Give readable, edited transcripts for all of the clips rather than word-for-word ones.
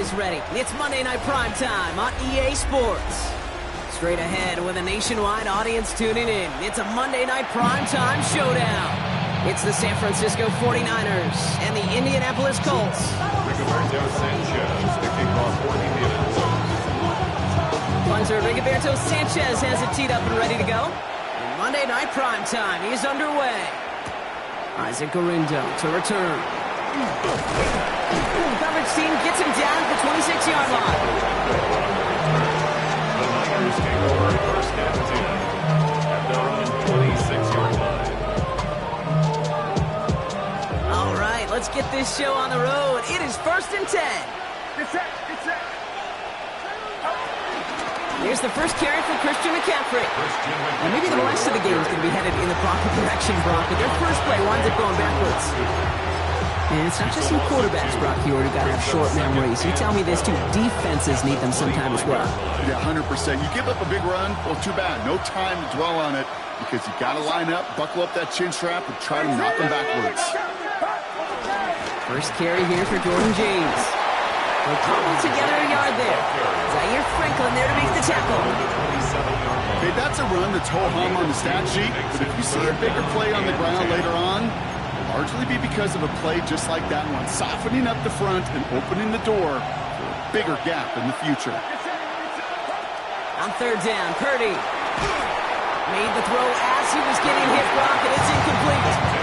is ready. It's Monday Night Primetime on EA Sports. Straight ahead with a nationwide audience tuning in. It's a Monday Night Primetime showdown. It's the San Francisco 49ers and the Indianapolis Colts. Rigoberto Sanchez, the kickoff for the Punter Rigoberto Sanchez has it teed up and ready to go. And Monday Night Primetime is underway. Isaac Gorindo to return. Coverage team gets him down at the 26-yard line. The Niners take over first and 10 at their own 26-yard line. All right, let's get this show on the road. It is first and 10. Get set. Here's the first carry for Christian McCaffrey. And maybe the rest of the game is going to be headed in the proper direction, Brock, but their first play winds up going backwards. And it's not just some quarterbacks, Brock, you already got to have short memories. You tell me this too, defenses need them sometime as well. Yeah, 100%. You give up a big run, well, too bad. No time to dwell on it because you got to line up, buckle up that chin strap, and try to knock them backwards. First carry here for Jordan James. They cobble together a yard there. Zaire Franklin there to make the tackle. Okay, that's a run that's ho-hum on the stat sheet, but if you see a bigger play on the ground later on, it'll largely be because of a play just like that one, softening up the front and opening the door for a bigger gap in the future. On third down, Purdy made the throw as he was getting hit, Brock, and it's incomplete.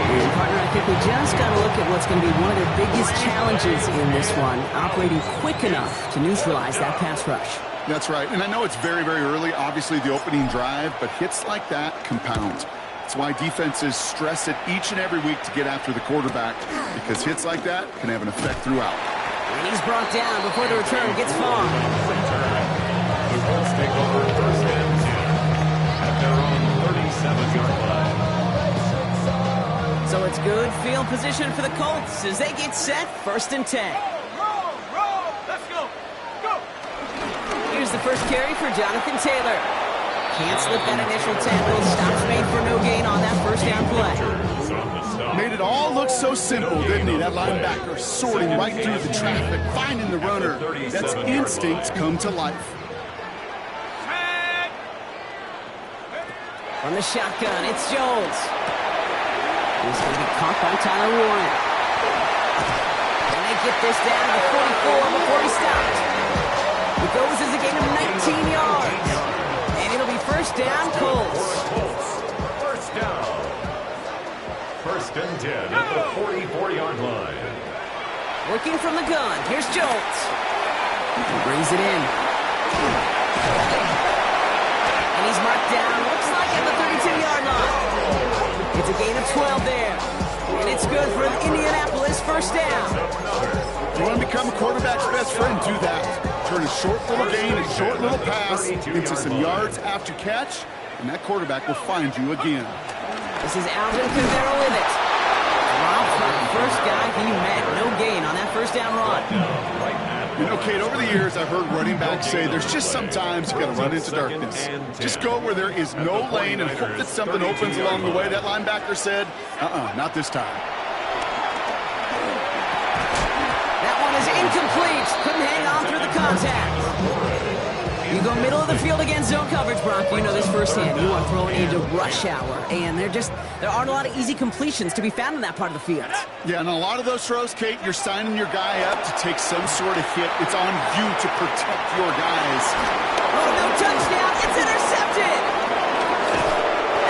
And partner, I think we just got to look at what's going to be one of their biggest challenges in this one, operating quick enough to neutralize that pass rush. That's right, and I know it's very, very early, obviously the opening drive, but hits like that compound. That's why defenses stress it each and every week to get after the quarterback, because hits like that can have an effect throughout. And he's brought down before the return gets far. The Colts take over first and 10 at their own 37-yard line. So it's good field position for the Colts as they get set, first and 10. Roll, let's go. Here's the first carry for Jonathan Taylor. Can't slip that initial tackle. Stops made for no gain on that first down play. Made it all look so simple, didn't he? That linebacker sorting right through the traffic, finding the runner. That's instinct come to life. From the shotgun, it's Jones. He's going to be caught by Tyler Warren. And they get this down to the 44 before he stopped. It goes as a gain of 19 yards. And it'll be first down, Colts. First down. First and 10 at the 44-yard line. Working from the gun. Here's Jones. He brings it in. And he's marked down, looks like at the 32-yard line. It's a gain of 12 there. And it's good for an Indianapolis first down. You want to become a quarterback's best friend, do that. Turn a short little gain, a short little pass into some yards after catch, and that quarterback will find you again. This is Alvin Kamara with it. Dropped for the first guy he met. No gain on that first down run. You know, Kate, over the years I've heard running backs say there's just sometimes you got to run into darkness. Just go where there is no lane and hope that something opens along the way. That linebacker said, not this time. That one is incomplete. Couldn't hang on through the contact. You go middle of the field against zone coverage, Brock. You know this firsthand. You are throwing into rush hour, and there aren't a lot of easy completions to be found in that part of the field. Yeah, and a lot of those throws, Kate, you're signing your guy up to take some sort of hit. It's on you to protect your guys. Oh, no touchdown. It's intercepted.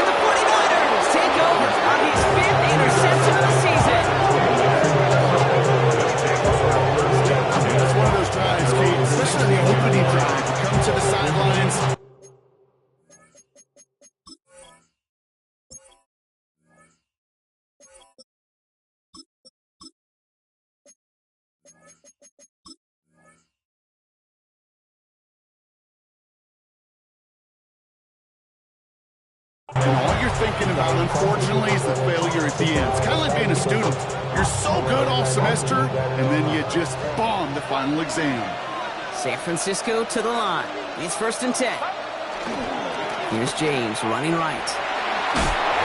And the 49ers take over on his 5th interception of the season. That's one of those drives, Kate, especially the opening drive. You come to the sidelines. And all you're thinking about, unfortunately, is the failure at the end. It's kind of like being a student. You're so good all semester, and then you just bomb the final exam. San Francisco to the line. It's first and 10. Here's James running right.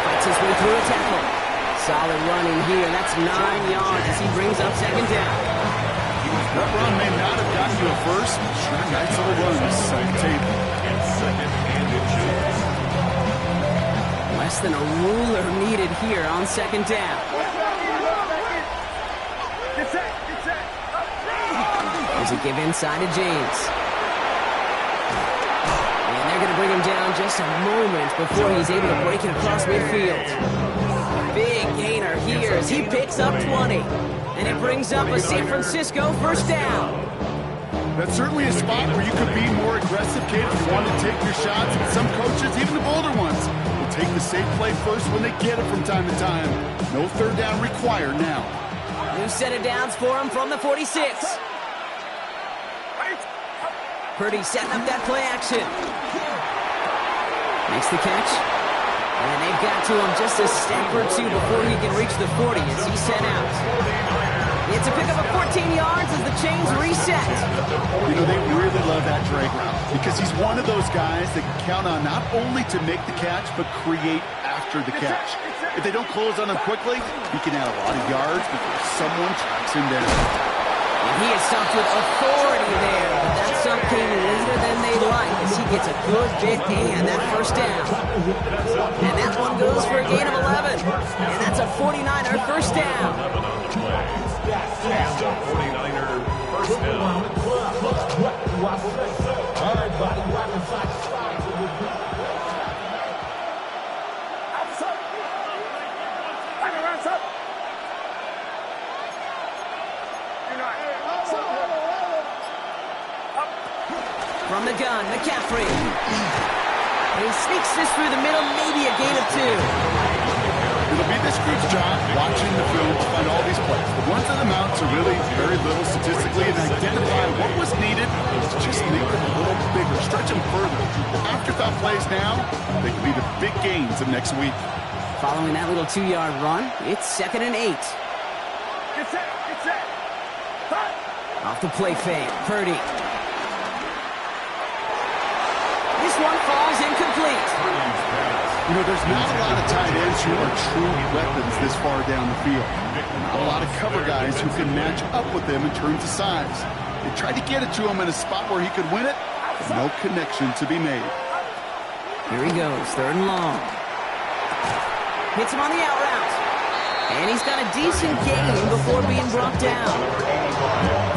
Fights his way through a tackle. Solid running here. That's 9 yards as he brings up second down. That run may to a first. Sure, nice little run to set the table. And second and inches. Less than a ruler needed here on second down. There's a give inside to James. And they're going to bring him down just a moment before he's able to break it across midfield. Big gainer here as he picks up 20. And it brings up a San Francisco first down. That's certainly a spot where you could be more aggressive, kid, if you want to take your shots. And some coaches, even the bolder ones, will take the safe play first when they get it from time to time. No third down required now. New set of downs for him from the 46. Purdy setting up that play action. Makes the catch. And they've got to him just a step or two before he can reach the 40 as he's sent out. It's a pickup of 14 yards as the chains reset. You know, they really love that drag route because he's one of those guys that can count on not only to make the catch, but create after the catch. If they don't close on him quickly, he can add a lot of yards before someone tracks him down. And he is stopped with authority there, but that stop came later than they'd like as he gets a good bit and that first down. And that one goes for a gain of 11. And that's a 49er first down. And a 49er first down. From the gun, McCaffrey. He sneaks this through the middle, maybe a gain of 2. It'll be this group's job watching the film to find all these plays. The ones that amount to really very little statistically and identify what was needed to just make them a little bigger, stretch them further. Afterthought plays now, they could be the big gains of next week. Following that little 2-yard run, it's 2nd and 8. Get set. Off the play fake, Purdy. This one falls incomplete. You know, there's not a lot of tight ends who are true weapons this far down the field. Not a lot of cover guys who can match up with them in terms of size. They tried to get it to him in a spot where he could win it. No connection to be made. Here he goes, 3rd and long. Hits him on the out route. And he's got a decent gain before being brought down.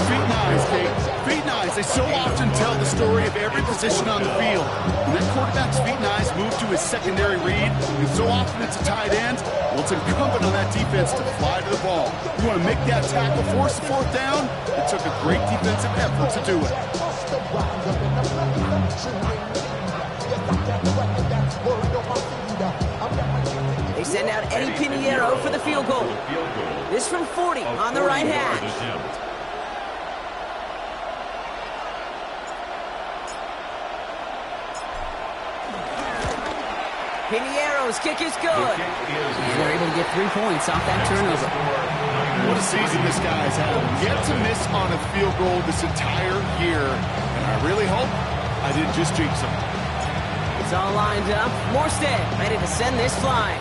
Feet and eyes, Kate. Feet and eyes. They so often tell the story of every position on the field. When that quarterback's feet and eyes move to his secondary read, and so often it's a tight end, well, it's incumbent on that defense to fly to the ball. You want to make that tackle, force the 4th down? It took a great defensive effort to do it. They send out Eddie Pinheiro for the field goal. This from 40 on the right hash. Pinheiro's kick is good. They're able to get 3 points off that turnover. What a season this guy's had. Yet to miss on a field goal this entire year. And I really hope I didn't just jinx him. It's all lined up. Morstead ready to send this flying.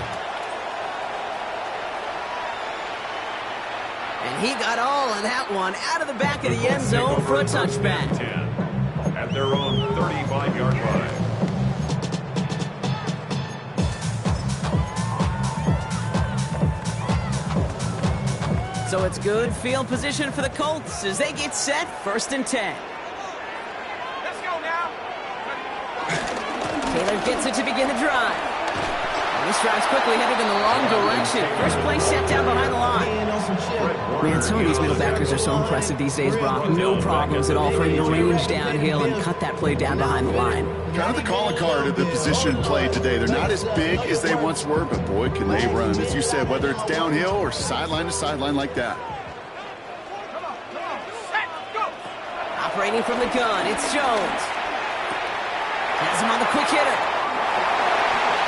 And he got all of that one out of the back of the end zone for a touchback. 10 at their own 35-yard line. So it's good field position for the Colts as they get set 1st and 10. Let's go now. Taylor gets it to begin the drive. And this drive's quickly headed in the wrong direction. First play set down behind the line. Man, some of these middle backers are so impressive these days, Brock. No problems at all for him to range downhill and cut that play down behind the line. Kind of the calling card of the position played today. They're not as big as they once were, but boy, can they run. As you said, whether it's downhill or sideline to sideline like that. Set, go. Operating from the gun, it's Jones. Has him on the quick hitter.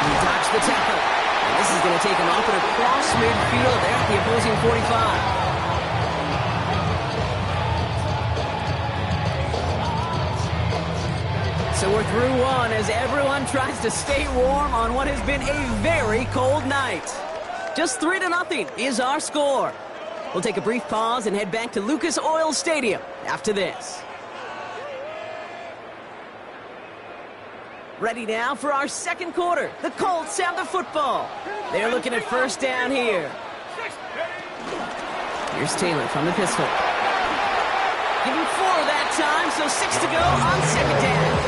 He dodged the tackle. And this is going to take him off and across midfield there at the opposing 45. So we're through one as everyone tries to stay warm on what has been a very cold night. Just 3-0 is our score. We'll take a brief pause and head back to Lucas Oil Stadium after this. Ready now for our second quarter. The Colts have the football. They're looking at first down here. Here's Taylor from the pistol. Give him 4 that time, so 6 to go on second down.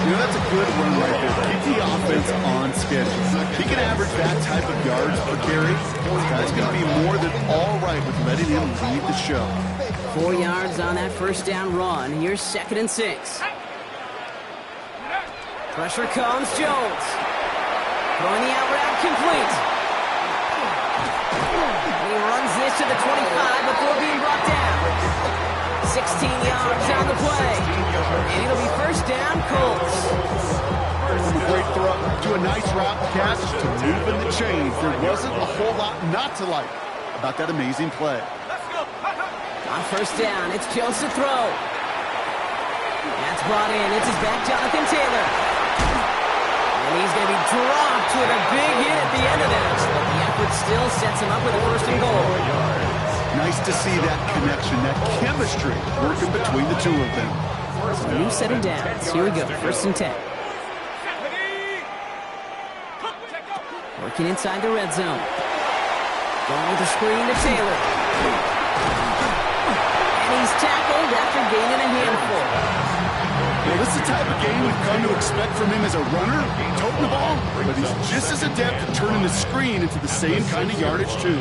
You know, that's a good run right there. Keep the offense on schedule. He can average that type of yards per carry. This guy's going to be more than all right with letting him lead the show. 4 yards on that first down run. Here's 2nd and 6. Pressure comes, Jones. Throwing the out route complete. He runs this to the 25 before being brought down. 16 yards on the play. And it'll be first down, Colts. From a great throw to a nice route catch to moving the chains. There wasn't a whole lot not to like about that amazing play. On first down, it's Jones to throw. That's brought in. It's his back, Jonathan Taylor. And he's going to be dropped with a big hit at the end of that. But the effort still sets him up with a first and goal. Nice to see that connection, that chemistry working between the two of them. So a new set of downs. Here we go, first and 10. Working inside the red zone. Going with the screen to Taylor. And he's tackled after gaining a handful. Well, this is the type of game we've come to expect from him as a runner, toting the ball, but he's just as adept at turning the screen into the same kind of yardage, too.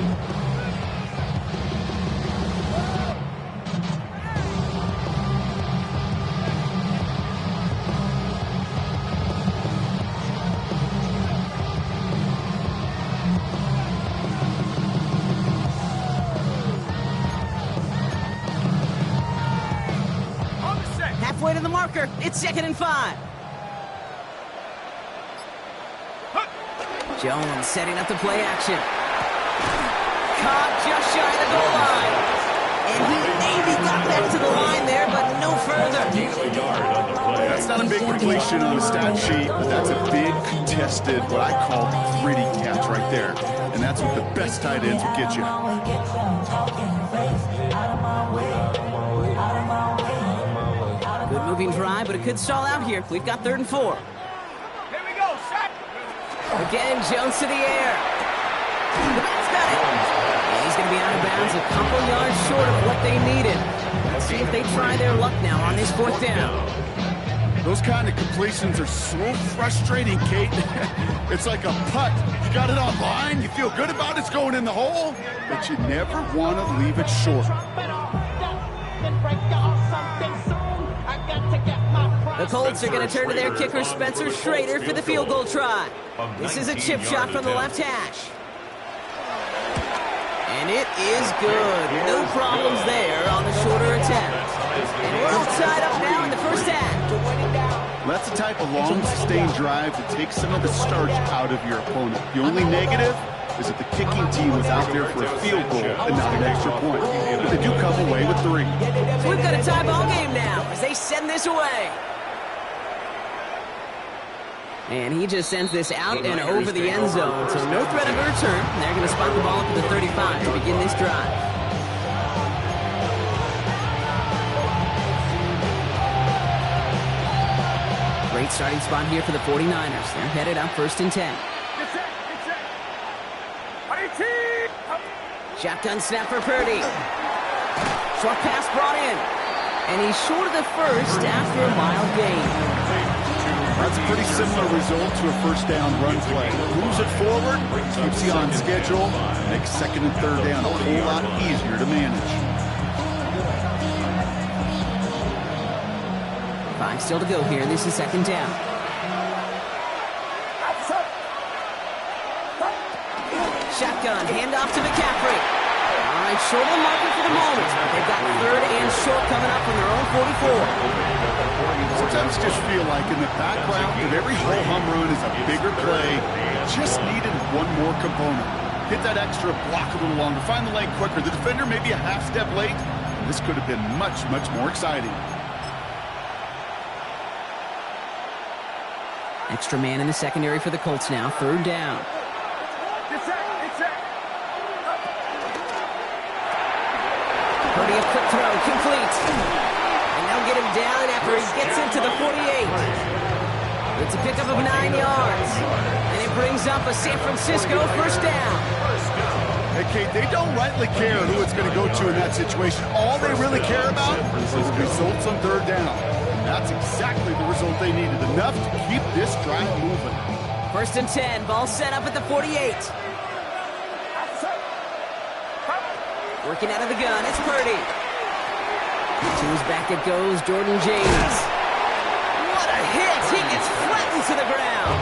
Halfway to the marker. It's 2nd and 5. Jones setting up the play action. Caught just shy of the goal line. And he maybe got back to the line there, but no further. That's not a big completion on the stat sheet, but that's a big contested, what I call gritty catch right there. And that's what the best tight ends will get you. Good moving drive, but it could stall out here. We've got 3rd and 4. Here we go, shot. Again, Jones to the air. The man's got it. And he's going to be out of bounds a couple yards short of what they needed. Let's see if they try their luck now on this 4th down. Those kind of completions are so frustrating, Kate. It's like a putt. You got it on line, you feel good about it's going in the hole, but you never want to leave it short. The Colts are going to turn to their kicker, Spencer Schrader, for the field goal try. This is a chip shot from the left hash. And it is good. No problems there on the shorter attempt. And we're all tied up now in the first half. That's the type of long, sustained drive that takes some of the starch out of your opponent. The only negative is that the kicking team was out there for a field goal and not an extra point. But they do come away with 3. So we've got a tie ball game now as they send this away. And he just sends this out and over the end zone. So no threat of a return. They're going to spot the ball up at the 35 to begin this drive. Great starting spot here for the 49ers. They're headed up 1st and 10. Shotgun snap for Purdy. Short pass brought in. And he's short of the first after a mild gain. That's a pretty similar result to a first down run play. Moves it forward, keeps you on schedule, makes 2nd and 3rd down a whole lot easier to manage. 5 still to go here. This is 2nd down. Shotgun, handoff to McCaffrey. All right, short of the marker for the moment. They've got 3rd and short coming up from their own 44. Sometimes just feel like in the background that every whole home run is a bigger play. Just needed one more component. Hit that extra block a little longer. Find the lane quicker. The defender may be a half step late. This could have been much, much more exciting. Extra man in the secondary for the Colts now. 3rd down. Purdy, a quick throw, complete. And they'll get him down after he gets into the 48. It's a pickup of 9 yards. And it brings up a San Francisco first down. Hey, Kate, they don't rightly care who it's going to go to in that situation. All they really care about is results on third down. And that's exactly the result they needed. Enough to keep this drive moving. First and 10. Ball set up at the 48. Working out of the gun. It's Purdy. To his back it goes. Jordan James. What a hit. He gets flattened to the ground.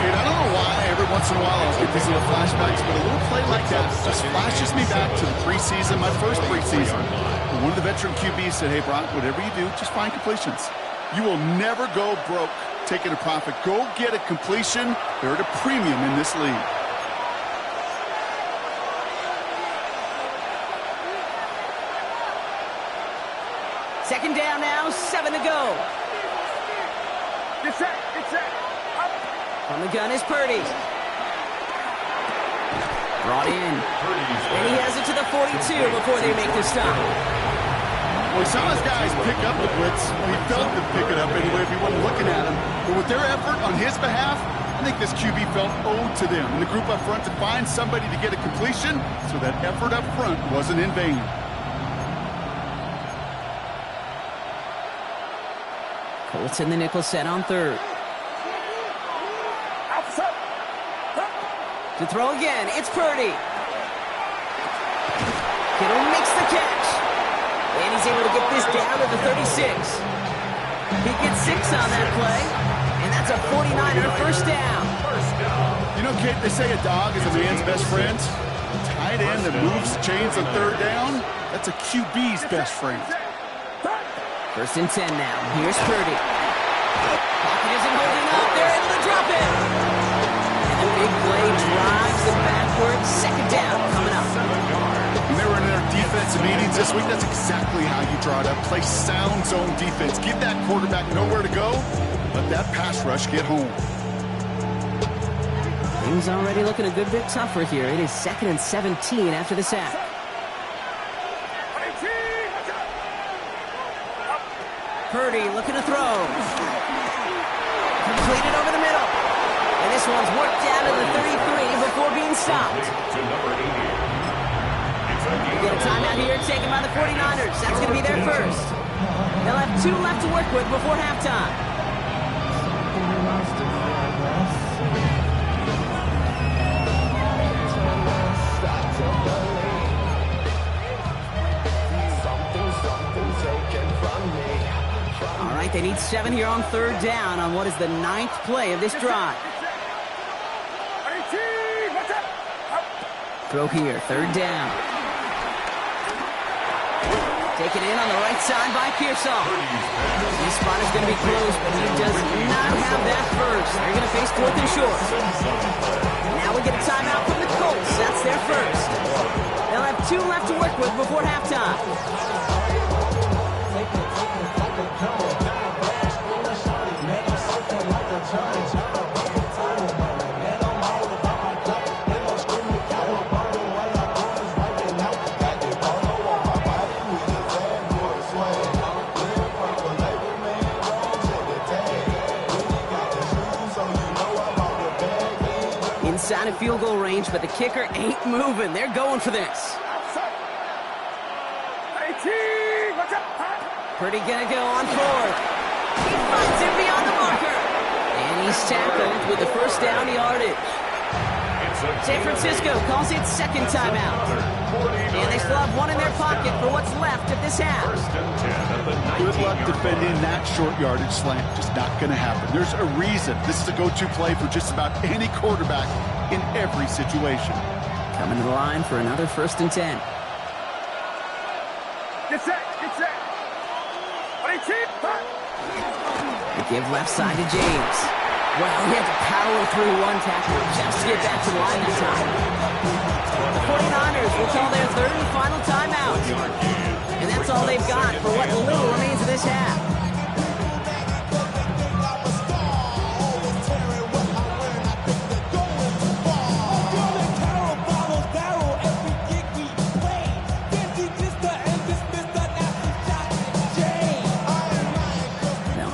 Kate, I don't know why every once in a while I'll get these little flashbacks, but a little play like that just flashes me back to the preseason, my first preseason. And one of the veteran QBs said, hey, Brock, whatever you do, just find completions. You will never go broke taking a profit. Go get a completion. They're at a premium in this league. Second down now, 7 to go. Get set, get set. Up. From the gun is Purdy. Brought in. And he has it to the 42 before they make the stop. Well, he saw his guys pick up the blitz. He felt them pick it up anyway if he wasn't looking at him. But with their effort on his behalf, I think this QB felt owed to them and the group up front to find somebody to get a completion, so that effort up front wasn't in vain. Colts in the nickel set on third. Outside. To throw again, it's Purdy. Kittle makes the catch. And he's able to get this down to the 36. He gets 6 on that play. And that's a 49er first down. You know, Kate, they say a dog is a man's best friend. A tight end that moves chains on third down, that's a QB's best friend. First and 10 now. Here's Purdy. Pocket isn't holding up. They're able to drop it. And the big play drives them backwards. Second down coming up. When they were in their defensive meetings this week, that's exactly how you draw it up. Play sound zone defense. Give that quarterback nowhere to go. Let that pass rush get home. Things already looking a good bit tougher here. It is 2nd and 17 after the sack. Purdy looking to throw. Completed over the middle. And this one's worked down to the 33 before being stopped. We get a timeout here taken by the 49ers. That's going to be their first. They'll have 2 left to work with before halftime. All right, they need 7 here on third down on what is the 9th play of this drive. Throw here, third down. Taken in on the right side by Pearsall. This spot is going to be close, but he does not have that first. They're going to face 4th and short. Now we get a timeout from the Colts. That's their first. They'll have 2 left to work with before halftime. Inside of field goal range, but the kicker ain't moving. They're going for this. Purdy gonna go on 4th. He finds him beyond the marker. And he's tackled with the first down yardage. San Francisco calls it second timeout. And they still have 1 in their pocket for what's left of this half. Good luck defending that short yardage slant. Just not going to happen. There's a reason this is a go-to play for just about any quarterback in every situation. Coming to the line for another first and 10. Get set, get set. They give left side to James. Well, he had to power through 1 tackle just to get back to the line that time. The 49ers will call their 3rd and final timeout. And that's all they've got for what little remains of this half.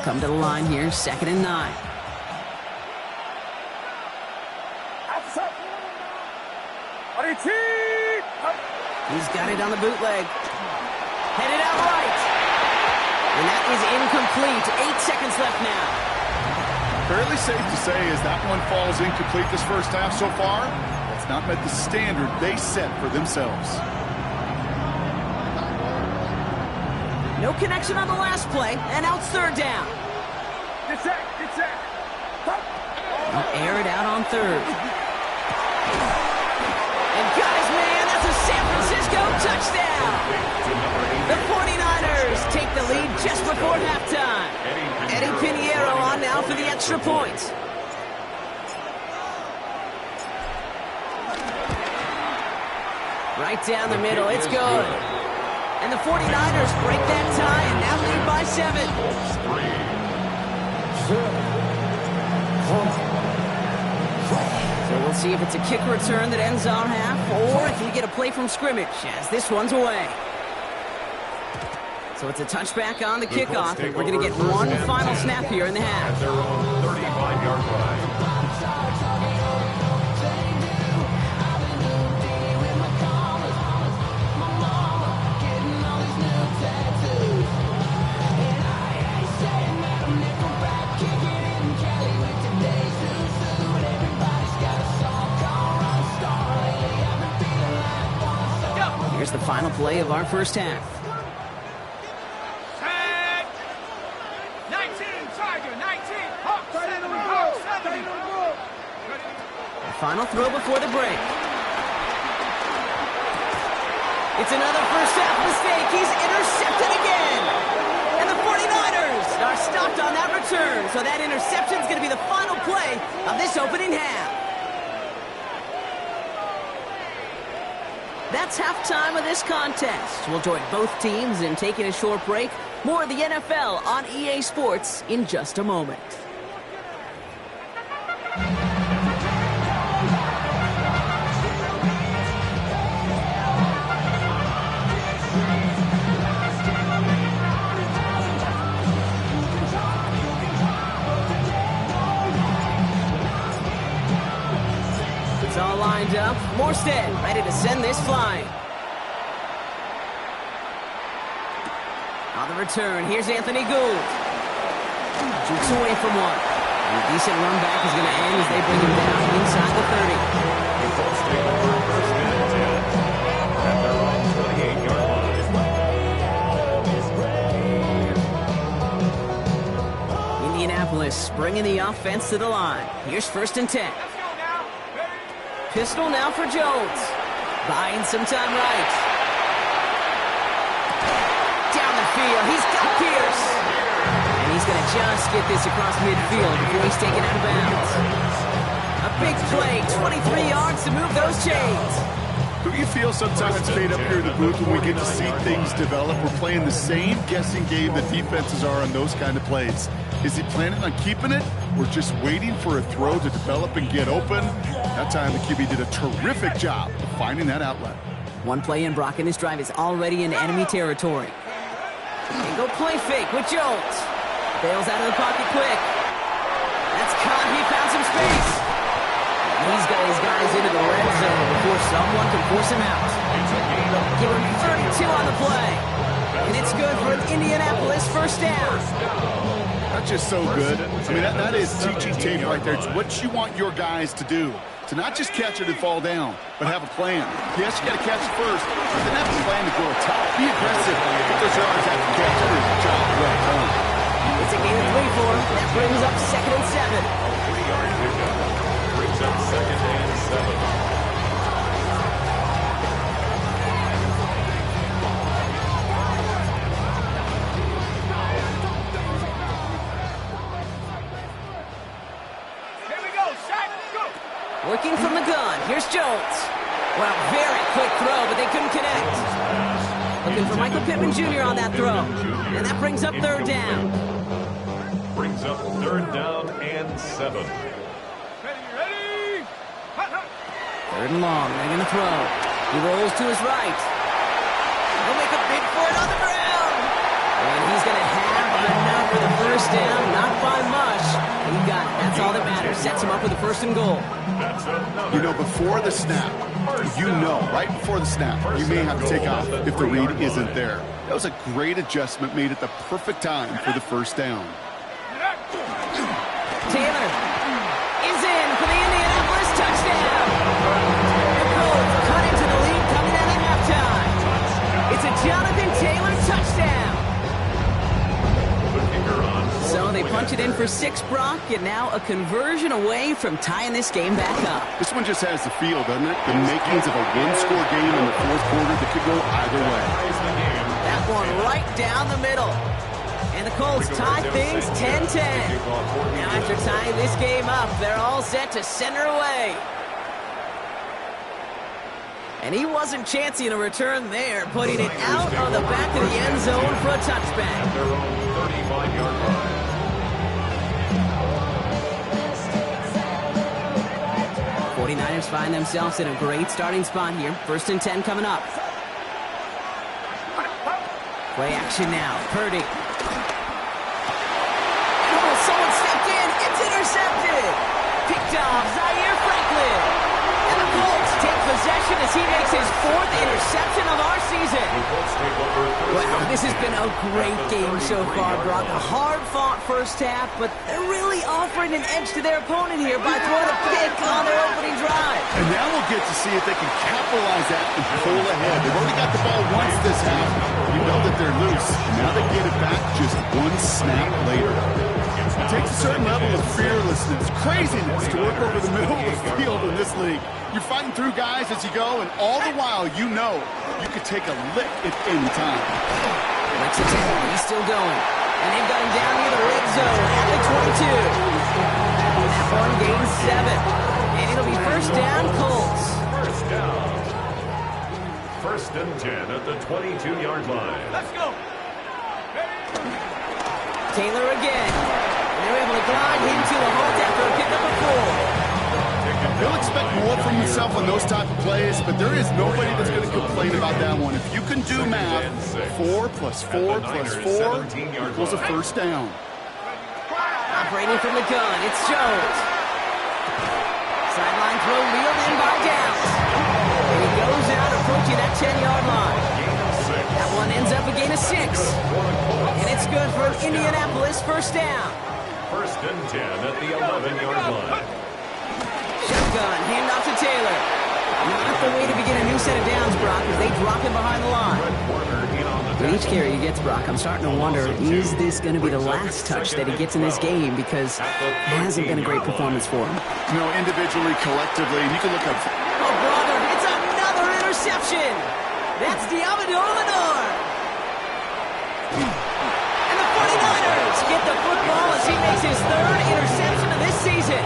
come to the line here, 2nd and 9. Outside. He's got it on the bootleg. Headed out right. And that is incomplete. 8 seconds left now. Fairly safe to say as that one falls incomplete this first half so far, that's not met the standard they set for themselves. No connection on the last play, and now it's 3rd down. Get set. He'll air it out on 3rd. And got his man. That's a San Francisco touchdown. The 49ers take the lead just before halftime. Eddie Pinheiro on now for the extra point. Right down the middle. It's good. And the 49ers break that tie and now lead by 7. So we'll see if it's a kick return that ends on half or if we get a play from scrimmage as this one's away. So it's a touchback on the kickoff. We're going to get one final snap here in the half. At their own 35-yard line. Here's the final play of our first half. Final throw before the break. It's another first half mistake. He's intercepted again. And the 49ers are stopped on that return. So that interception is going to be the final play of this opening half. That's halftime of this contest. We'll join both teams in taking a short break. More of the NFL on EA Sports in just a moment. It's all lined up. Morstead ready to send this flying. On the return, here's Anthony Gould. Shoots away from one. And a decent run back is going to end as they bring him down inside the 30. The Colts take over 1st and 10 at their own 28-yard line. Indianapolis bringing the offense to the line. Here's 1st and 10. Pistol now for Jones. Buying some time right. Down the field. He's got Pierce. And he's going to just get this across midfield before he's taken out of bounds. A big play. 23 yards to move those chains. Do you feel sometimes fade up here in the booth when we get to see things develop? We're playing the same guessing game that defenses are on those kind of plays. Is he planning on keeping it or just waiting for a throw to develop and get open? That time the QB did a terrific job of finding that outlet. One play in, Brock, and this drive is already in enemy territory. And go play fake with Jones. Bails out of the pocket quick. That's caught. He found some space. He's got his guys into the red zone before someone can force him out. Give him 32 on the play. And it's good for an Indianapolis 1st down. That's just so good. I mean, that is teaching tape right there. It's what you want your guys to do. To not just catch it and fall down, but have a plan. Yes, you got to catch it first, but then have a plan to go top. Be aggressive. Get those yards after the catch. That is a job well done. It's a gain of 3 for him. That brings up 2nd and 7. 3-yard pickup. Brings up 2nd and 7. Working from the gun. Here's Jones. Well, very quick throw, but they couldn't connect. Looking for Michael Pittman Jr. on that throw. And that brings up 3rd down. Brings up 3rd down and 7. Ready. 3rd and long. They're going to throw. He rolls to his right. He'll make a bid for it on the ground. And he's going to have enough for the 1st first down, not by much. He got it. That's all that matters. Sets him up with a 1st and goal. You know, before the snap, right before the snap, you may have to take off if the read isn't there. That was a great adjustment made at the perfect time for the 1st down. Taylor is in for the Indianapolis touchdown. The Colts cut into the lead coming out of halftime. It's a Jonathan Taylor touchdown. So they punch it in for 6, Brock, and now a conversion away from tying this game back up. This one just has the feel, doesn't it? The makings of a one-score game in the 4th quarter that could go either way. That one right down the middle. And the Colts tie things 10-10. Now after tying this game up, they're all set to send her away. And he wasn't chancing a return there, putting it out of the back of the end zone for a touchback. At their own 35-yard line. 49ers find themselves in a great starting spot here. 1st and 10 coming up. Play action now. Purdy. Oh, someone stepped in. It's intercepted. Picked off Zaire Franklin. And the Colts take possession as he makes his 4th interception of our season. Well, this has been a great game so far, Brock. A hard-fought first half, but they're really offering an edge to their opponent here by throwing a pick on their opening drive. And now we'll get to see if they can capitalize that and pull ahead. They've already got the ball once this half. You know that they're loose. Now they get it back just 1 snap later. It takes a certain level of fearlessness, craziness to work over the middle of the field in this league. You're fighting through guys as you go, and all the while you know you could take a lick at any time. Let's attack. He's still going. And they've got him down near the red zone at the 22. That one gains 7. And it'll be 1st down, Colts. 1st down. 1st and 10 at the 22-yard line. Let's go. Taylor again. And they're able to glide him to a halt after a pick up a 4. He'll expect more from himself on those type of plays, but there is nobody that's going to complain about that one. If you can do math, 4 plus 4 plus 4 equals a 1st down. Operating from the gun, it's Jones. Sideline throw reeled in by Downs. And he goes out approaching that 10-yard line. That one ends up a gain of 6. And it's good for an Indianapolis 1st down. 1st and 10 at the 11-yard line. Shotgun, handoff to Taylor. Not the way to begin a new set of downs, Brock, as they drop him behind the line. With each carry he gets, Brock, I'm starting to wonder, is this going to be the last touch that he gets in this game? Because it hasn't been a great performance for him. You know, individually, collectively, and you can look up. Oh, brother, it's another interception. That's Diamondor Lenore. And the 49ers get the football as he makes his 3rd interception of this season.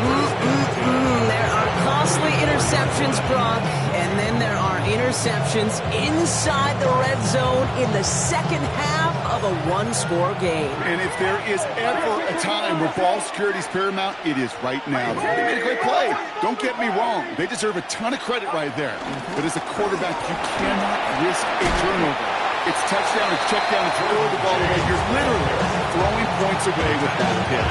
There are costly interceptions, Brock, and then there are interceptions inside the red zone in the 2nd half of a 1-score game. And if there is ever a time where ball security is paramount, it is right now. They made a great play. Don't get me wrong. They deserve a ton of credit right there. But as a quarterback, you cannot risk a turnover. It's touchdown, it's check down, it's throw the ball away. You're literally throwing points away with that hit.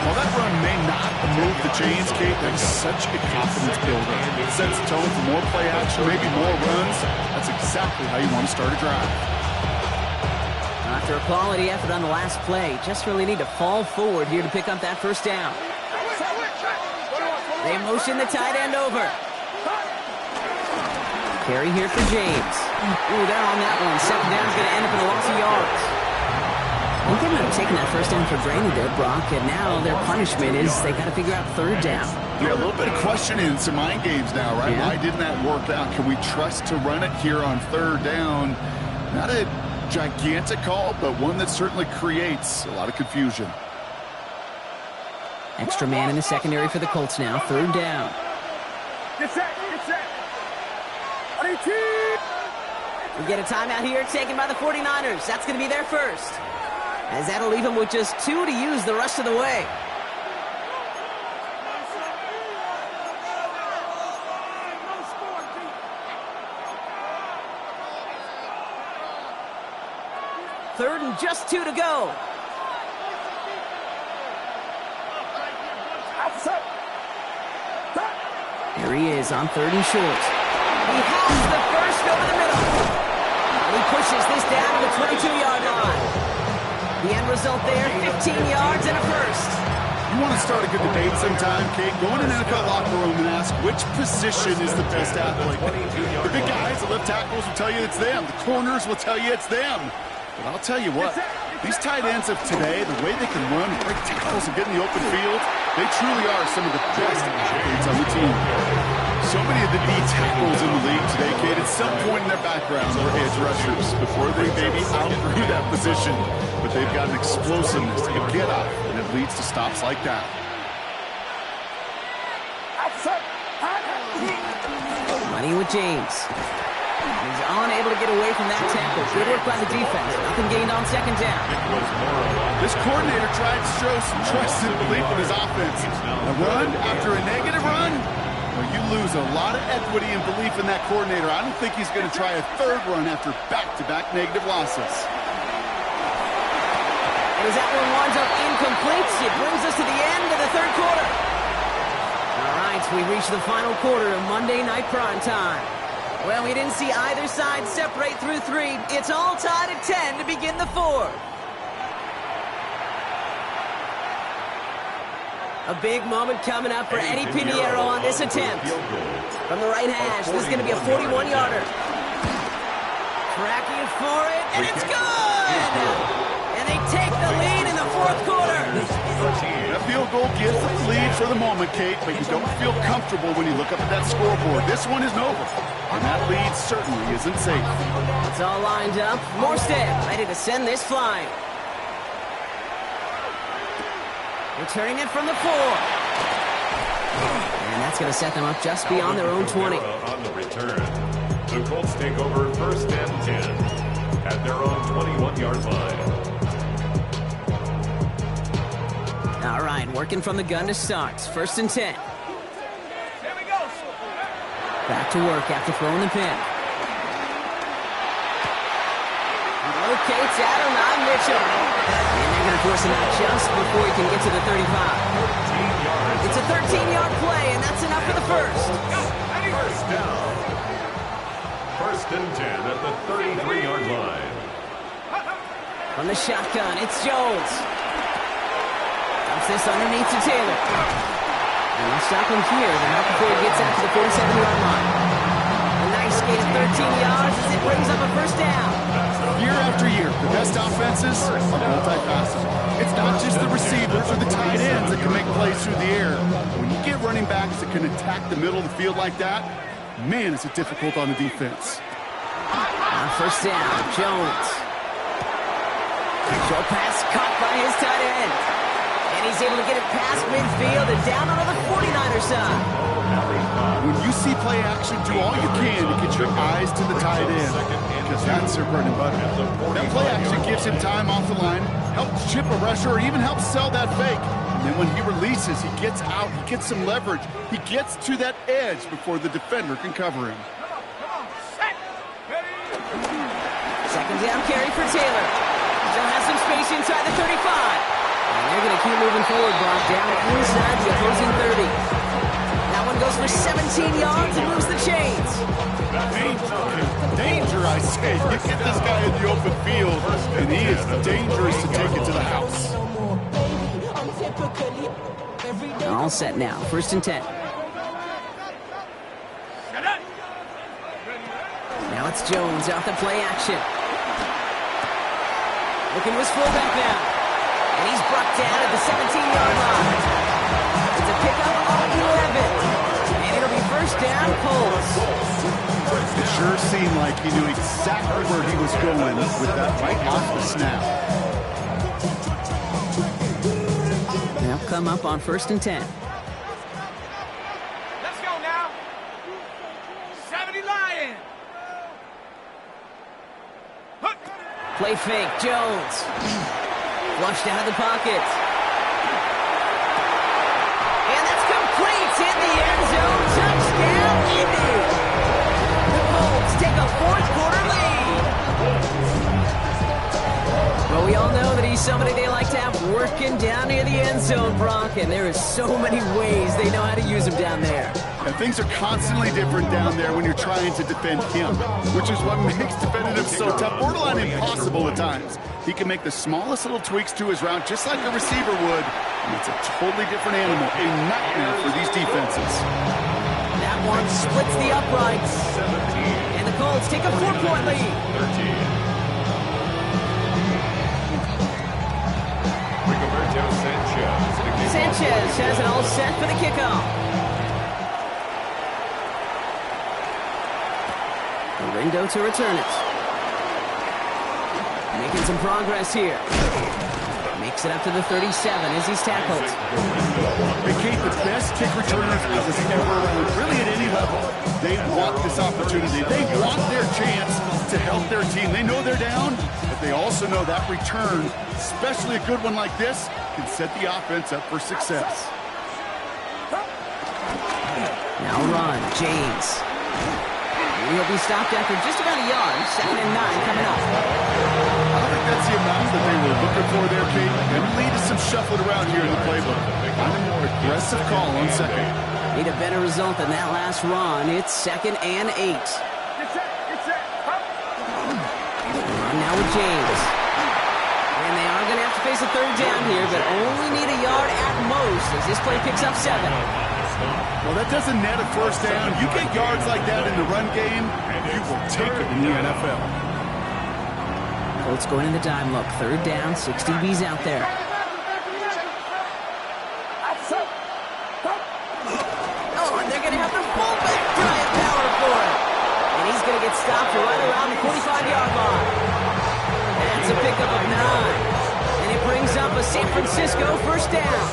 While that run may not move the chains, Kate, that is such a confidence builder. It sets the tone for more play action, maybe more runs. That's exactly how you want to start a drive. After a quality effort on the last play, just really need to fall forward here to pick up that 1st down. They motion the tight end over. Carry here for James. Ooh, they're on that one. 2nd down is going to end up in a loss of yards. I think they might have taken that 1st down for granted there, Brock, and now their punishment is they got to figure out 3rd down. Yeah, a little bit of questioning, some mind games now, right? Yeah. Why didn't that work out? Can we trust to run it here on 3rd down? Not a gigantic call, but one that certainly creates a lot of confusion. Extra man in the secondary for the Colts now. 3rd down. Get set. Get set. We get a timeout here taken by the 49ers. That's going to be their 1st. As that'll leave them with just 2 to use the rest of the way. Third and just 2 to go. Here he is on 3rd and short. He has the first over the middle. And he pushes this down to the 22-yard line. The end result there, 15 yards and a first. You want to start a good debate sometime, Kate? Go in an NFL locker room and ask which position is the best athlete. The big guys, the left tackles will tell you it's them. The corners will tell you it's them. But I'll tell you what, these tight ends of today, the way they can run, break tackles, and get in the open field, they truly are some of the best athletes on the team. So many of the D tackles in the league today, Kate, at some point in their background were edge rushers before they maybe outgrew that position. But they've got an explosiveness, a get-up, and it leads to stops like that. Money with James. He's unable to get away from that tackle. Good work by the defense. Nothing gained on 2nd down. This coordinator tried to show some trust and belief in his offense. A run after a negative run? Well, you lose a lot of equity and belief in that coordinator. I don't think he's going to try a 3rd run after back-to-back negative losses. And as that one winds up incomplete, it brings us to the end of the 3rd quarter. All right, we reach the final quarter of Monday Night Prime Time. Well, we didn't see either side separate through 3. It's all tied at 10 to begin the 4th. A big moment coming up for Eddie Pinheiro on this attempt. From the right hash, this is going to be a 41-yarder. Tracking for it, and it's good! And they take the lead in the 4th quarter. That field goal gives the lead for the moment, Kate, but you don't feel comfortable when you look up at that scoreboard. This one isn't over, and that lead certainly isn't safe. It's all lined up. Morstead ready to send this flying. Returning it from the 4. And that's going to set them up just beyond their own 20. On the return, the Colts take over 1st and 10 at their own 21-yard line. All right, working from the gun to start. 1st and 10. Back to work after throwing the pin. Locates Adonai Mitchell. And they're going to force him out just before he can get to the 35. It's a 13-yard play, and that's enough for the first. First down. 1st and 10 at the 33-yard line. From the shotgun, it's Jones. Dumps this underneath to Taylor. And they'll stop him here, but not before he gets out to the 47-yard line. A nice gain of 13 yards as it brings up a first down. Year after year, the best offenses are multifaceted. It's not just the receivers or the tight ends that can make plays through the air. When you get running backs that can attack the middle of the field like that, man, is it difficult on the defense. On 1st down, Jones. Short pass caught by his tight end. And he's able to get it past midfield and down onto the 49er side. When you see play action, do all you can to get your eyes to the tight end, because that's their bread and butter. That play action gives him time off the line, helps chip a rusher, or even helps sell that fake. And then when he releases, he gets out, he gets some leverage. He gets to that edge before the defender can cover him. 2nd down carry for Taylor. Still has some space inside the 35. And they're going to keep moving forward, Bob, down inside the opposing 30. That one goes for 17 yards and moves the chains. Danger, I say. You get this guy in the open field, and he is dangerous to take it to the house. All set now. 1st and 10. Now it's Jones off the play action. Looking to his fullback now. And he's brought down at the 17-yard line. It's a pickup of 11. And it'll be 1st down, Colts. It sure seemed like he knew exactly where he was going with that right off the snap. They'll come up on 1st and 10. Let's go now. 70 Lions. Play fake, Jones. Flushed out of the pocket. And that's complete in the end zone. Touchdown, Indy. The Colts take a 4th quarter lead. Well, we all know that he be somebody they like to have working down near the end zone, Brock, and there is so many ways they know how to use him down there. And things are constantly different down there when you're trying to defend him, which is what makes defending him so tough, borderline impossible at times. He can make the smallest little tweaks to his route just like a receiver would, and it's a totally different animal, a nightmare for these defenses. That one splits the uprights. And the Colts take a 4-point lead. 13. Sanchez has it all set for the kickoff. Lindo to return it. Making some progress here. Makes it up to the 37 as he's tackled. They keep the best kick returners I was ever around, really at any level. They want this opportunity. They want their chance to help their team. They know they're down, but they also know that return, especially a good one like this, can set the offense up for success. Now run, James. He'll be stopped after just about a yard. 2nd and 9 coming up. I don't think that's the amount that they were looking for there, Kate. And lead to some shuffling around here in the playbook. Find a more aggressive call on second. Need a better result than that last run. It's 2nd and 8. Run now with James. And they are going to have to face a 3rd down here, but only need a yard at most as this play picks up 7. Well, that doesn't net a 1st down. You get yards like that in the run game, you will take it in the NFL. Colts going in the dime look. 3rd down, 6 DBs out there. Oh, and they're going to have the fullback drive power for it. And he's going to get stopped right around the 45-yard line. That's a pickup of 9. And it brings up a San Francisco 1st down.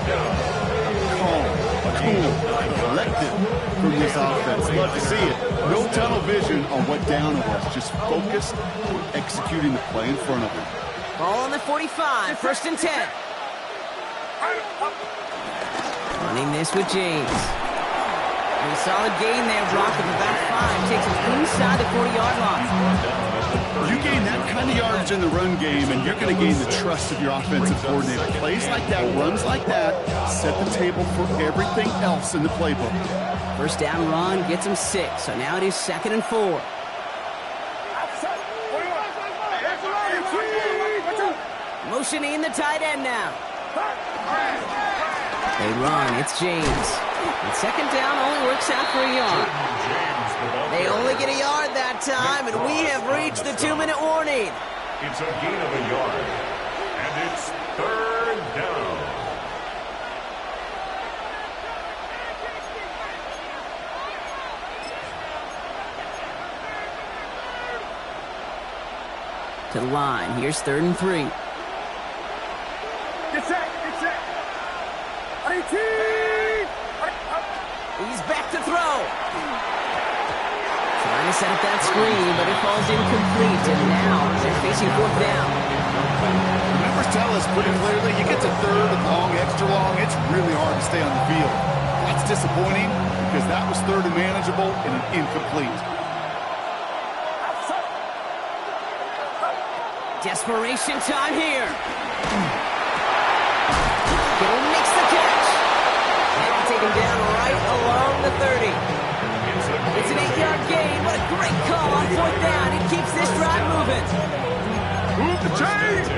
Cool, collective from this offense. Love to see it. No tunnel vision on what down it was. Just focused on executing the play in front of him. Ball on the 45, 1st and 10. Running this with James. And a solid gain there, Brock, of about 5. Takes him inside the 40-yard line. You gain that kind of yardage in the run game, and you're going to gain the trust of your offensive coordinator. Plays like that, runs like that, set the table for everything else in the playbook. 1st down run gets him 6, so now it is 2nd and 4. Motioning the tight end now. They run, it's James. And 2nd down only works out for a yard. They only get a yard that time, and we have reached the 2-minute warning. It's a gain of a yard, and it's 3rd down. To the line, here's 3rd and 3. Get set. He's back to throw. Trying to set up that screen, but it falls incomplete, and now they're facing 4th down. The numbers tell us pretty clearly, you get to 3rd and long, extra long, it's really hard to stay on the field. That's disappointing because that was 3rd and manageable and an incomplete. Desperation time here. Kittle makes the catch. And take him down right along the 30. It's an 8-yard gain. What a great call on 4th down. It keeps this drive moving. Move the chains.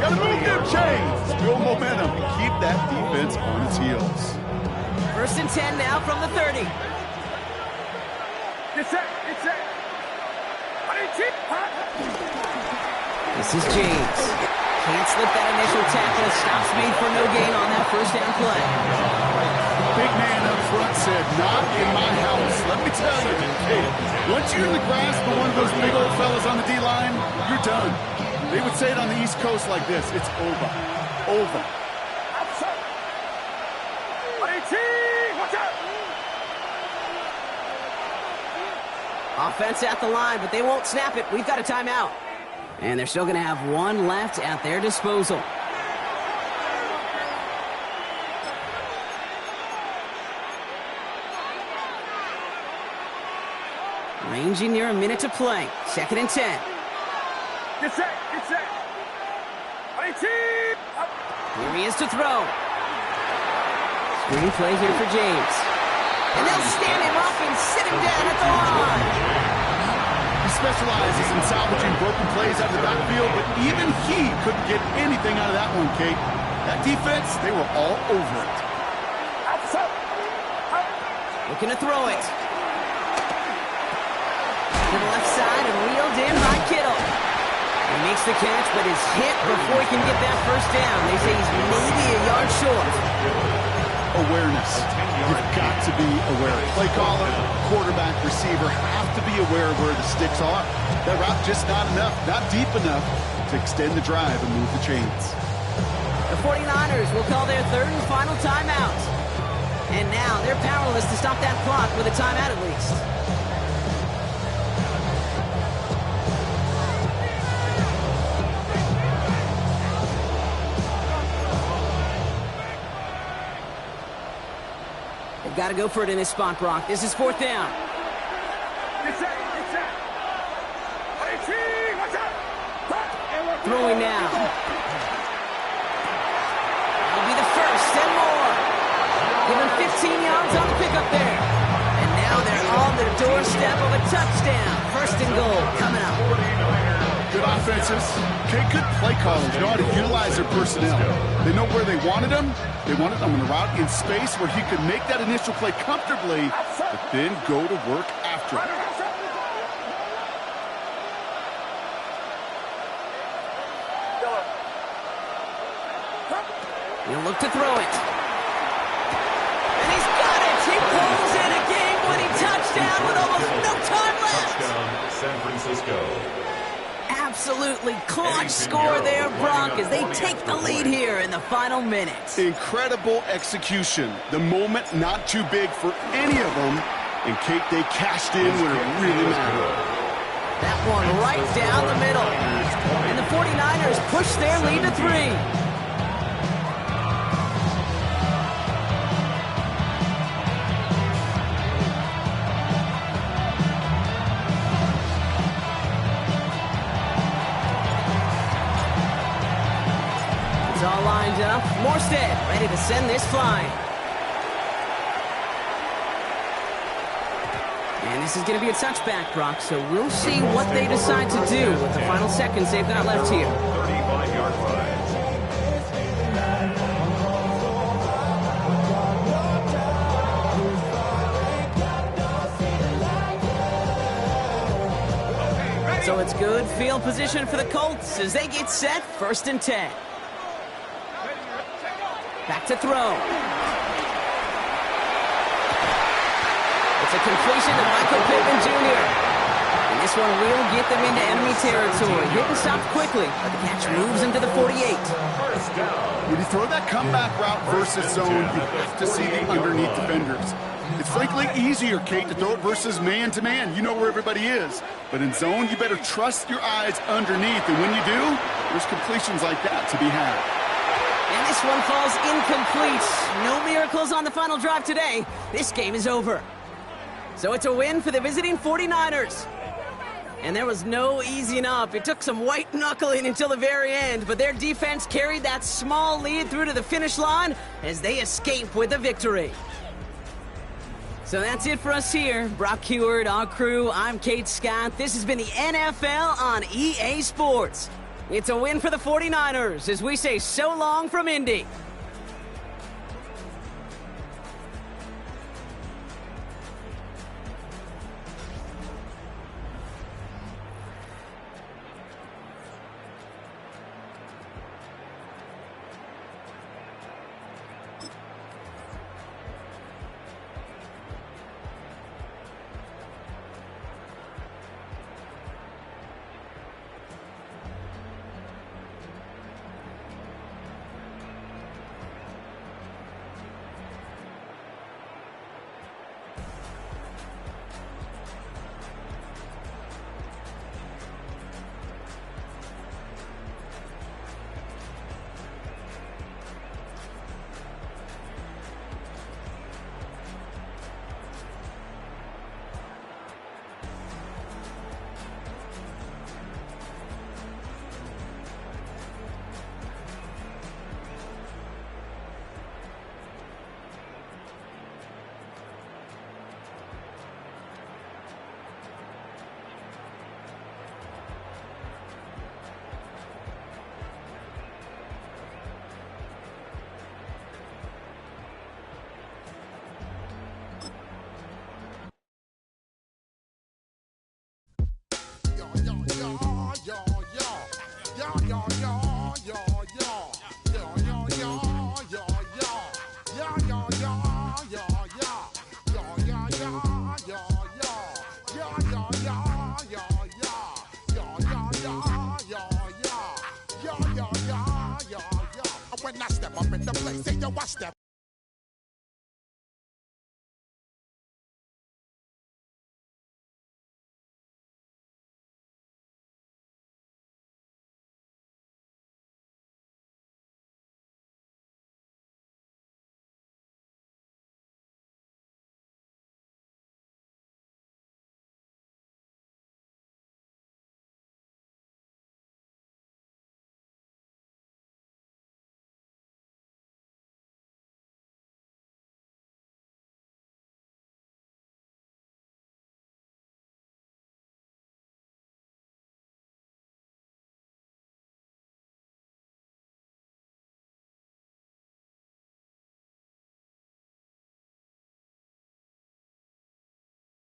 Got to move them chains. Build momentum and keep that defense on its heels. 1st and 10 now from the 30. Get set. This is James. Can't slip that initial tackle. Stops made for no gain on that 1st down play. Big man up front said, not in my house. Let me tell you, hey, once you're in the grasp of one of those big old fellas on the D-line, you're done. They would say it on the East Coast like this, it's over. Over. Offense at the line, but they won't snap it. We've got a timeout. And they're still going to have one left at their disposal. Ranging near a minute to play. 2nd and 10. Get set. 18. Here he is to throw. Screen play here for James. And they'll stand him up and sit him down at the line. He specializes in salvaging broken plays out of the backfield, but even he couldn't get anything out of that one, Kate. That defense, they were all over it. Looking to throw it. To the left side and reeled in by Kittle. He makes the catch, but is hit before he can get that first down. They say he's maybe a yard short. Awareness. You've got to be aware. Play caller, quarterback, receiver have to be aware of where the sticks are. That route just not enough, not deep enough to extend the drive and move the chains. The 49ers will call their third and final timeout. And now they're powerless to stop that clock with a timeout at least. They've got to go for it in this spot, Brock. This is fourth down. Throwing now. That'll be the first and more. Give him 15 yards on the pickup there. And now they're on the doorstep of a touchdown. First and goal coming up. Good offenses. Good play callers know how to utilize their personnel. They know where they wanted them. They wanted them on a route in space where he could make that initial play comfortably, but then go to work after it. He'll look to throw it. And he's got it! He pulls in a game-winning touchdown with almost no time left! Touchdown, San Francisco. Absolutely clutch score there, Brock, as they take the lead here in the final minute. Incredible execution. The moment not too big for any of them. And Kate, they cashed in when it really mattered. That one right down the middle. And the 49ers push their lead to 3. It's all lined up. Morstead ready to send this flying. And this is going to be a touchback, Brock, so we'll see what they decide to do with the final seconds they've got left here. 35-yard line. So it's good field position for the Colts as they get set, 1st and 10. Back to throw. It's a completion to Michael Pittman Jr. And this one will get them into enemy territory. Hit and stopped quickly, but the catch moves into the 48. When you throw that comeback route versus zone, you have to see the underneath defenders. It's frankly easier, Kate, to throw it versus man-to-man. You know where everybody is. But in zone, you better trust your eyes underneath. And when you do, there's completions like that to be had. And this one falls incomplete. No miracles on the final drive today. This game is over. So it's a win for the visiting 49ers. And there was no easing up. It took some white knuckling until the very end, but their defense carried that small lead through to the finish line as they escape with the victory. So that's it for us here. Brock Heward, our crew, I'm Kate Scott. This has been the NFL on EA Sports. It's a win for the 49ers as we say so long from Indy. When I step up in the place, say yo, I step